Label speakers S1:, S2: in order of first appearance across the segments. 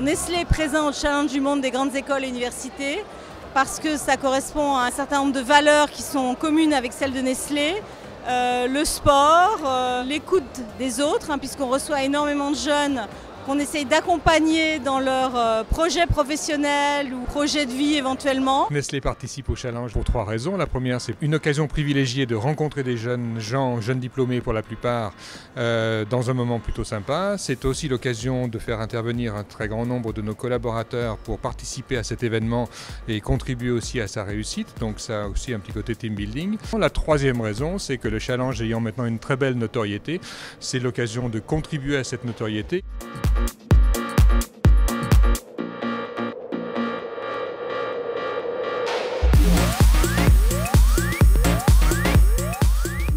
S1: Nestlé est présent au Challenge du monde des grandes écoles et universités parce que ça correspond à un certain nombre de valeurs qui sont communes avec celles de Nestlé. Le sport, l'écoute des autres, puisqu'on reçoit énormément de jeunes qu'on essaye d'accompagner dans leurs projets professionnels ou projets de vie éventuellement.
S2: Nestlé participe au challenge pour 3 raisons. La première, c'est une occasion privilégiée de rencontrer des jeunes gens, jeunes diplômés pour la plupart, dans un moment plutôt sympa. C'est aussi l'occasion de faire intervenir un très grand nombre de nos collaborateurs pour participer à cet événement et contribuer aussi à sa réussite. Donc ça a aussi un petit côté team building. La troisième raison, c'est que le challenge ayant maintenant une très belle notoriété, c'est l'occasion de contribuer à cette notoriété.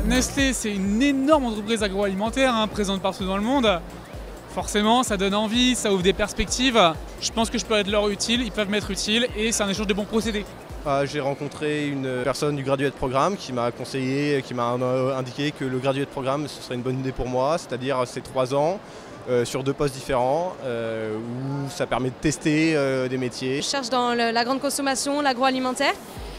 S3: Nestlé, c'est une énorme entreprise agroalimentaire, présente partout dans le monde. Forcément, ça donne envie, ça ouvre des perspectives. Je pense que je peux être leur utile, ils peuvent m'être utiles et c'est un échange de bons procédés.
S4: J'ai rencontré une personne du Graduate Programme qui m'a conseillé, qui m'a indiqué que le Graduate Programme, ce serait une bonne idée pour moi, c'est-à-dire c'est 3 ans. Sur 2 postes différents où ça permet de tester des métiers.
S5: Je cherche dans la grande consommation, l'agroalimentaire.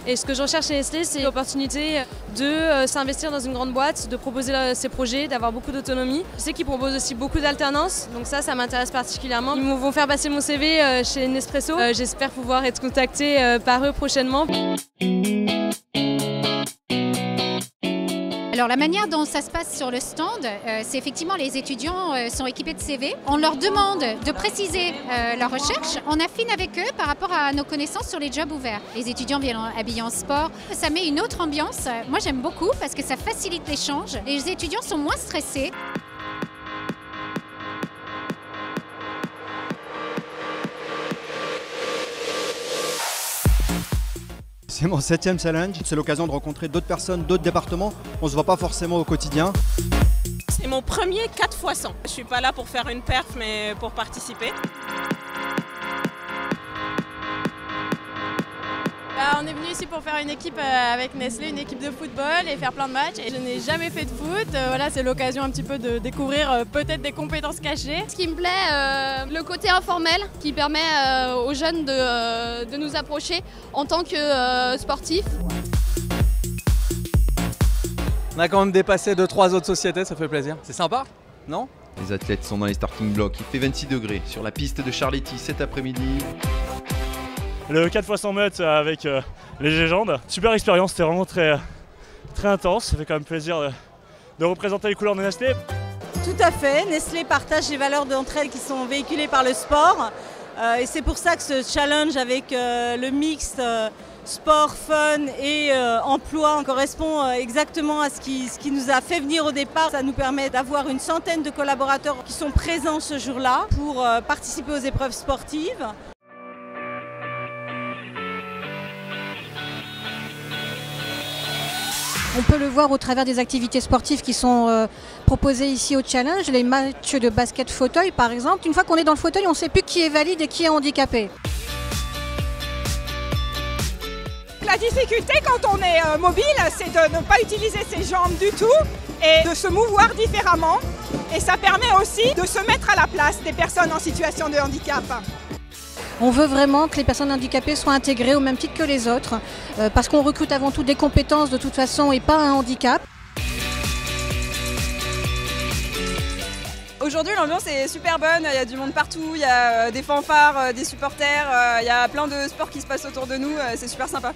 S5: Et ce que je recherche chez Nestlé, c'est l'opportunité de s'investir dans une grande boîte, de proposer ses projets, d'avoir beaucoup d'autonomie. Je sais qu'ils proposent aussi beaucoup d'alternance, donc ça m'intéresse particulièrement. Ils vont faire passer mon CV chez Nespresso. J'espère pouvoir être contactée par eux prochainement.
S6: Alors la manière dont ça se passe sur le stand, c'est effectivement les étudiants sont équipés de CV. On leur demande de préciser leur recherche. On affine avec eux par rapport à nos connaissances sur les jobs ouverts. Les étudiants viennent habillés en sport. Ça met une autre ambiance. Moi j'aime beaucoup parce que ça facilite l'échange. Les étudiants sont moins stressés.
S7: C'est mon 7e challenge, c'est l'occasion de rencontrer d'autres personnes, d'autres départements. On ne se voit pas forcément au quotidien.
S8: C'est mon premier 4x100. Je ne suis pas là pour faire une perf, mais pour participer.
S9: On est venu ici pour faire une équipe avec Nestlé, une équipe de football et faire plein de matchs. Et je n'ai jamais fait de foot. Voilà, c'est l'occasion un petit peu de découvrir peut-être des compétences cachées.
S10: Ce qui me plaît, le côté informel qui permet aux jeunes de nous approcher en tant que sportifs.
S11: On a quand même dépassé 2-3 autres sociétés, ça fait plaisir. C'est sympa, non ?
S12: Les athlètes sont dans les starting blocks, il fait 26 degrés sur la piste de Charletti cet après-midi.
S13: Le 4x100 mètres avec les légendes. Super expérience, c'était vraiment très intense. Ça fait quand même plaisir de représenter les couleurs de Nestlé.
S1: Tout à fait, Nestlé partage les valeurs d'entraide qui sont véhiculées par le sport. Et c'est pour ça que ce challenge avec le mix sport, fun et emploi correspond exactement à ce qui nous a fait venir au départ. Ça nous permet d'avoir une centaine de collaborateurs qui sont présents ce jour-là pour participer aux épreuves sportives.
S6: On peut le voir au travers des activités sportives qui sont proposées ici au challenge, les matchs de basket fauteuil par exemple. Une fois qu'on est dans le fauteuil, on ne sait plus qui est valide et qui est handicapé.
S14: La difficulté quand on est mobile, c'est de ne pas utiliser ses jambes du tout et de se mouvoir différemment. Et ça permet aussi de se mettre à la place des personnes en situation de handicap.
S6: On veut vraiment que les personnes handicapées soient intégrées au même titre que les autres, parce qu'on recrute avant tout des compétences de toute façon et pas un handicap.
S9: Aujourd'hui, l'ambiance est super bonne, il y a du monde partout, il y a des fanfares, des supporters, il y a plein de sports qui se passent autour de nous, c'est super sympa.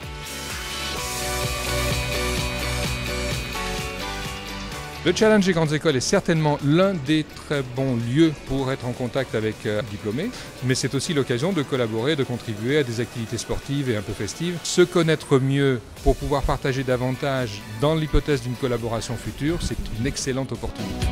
S2: Le challenge des grandes écoles est certainement l'un des très bons lieux pour être en contact avec diplômés, mais c'est aussi l'occasion de collaborer, de contribuer à des activités sportives et un peu festives. Se connaître mieux pour pouvoir partager davantage dans l'hypothèse d'une collaboration future, c'est une excellente opportunité.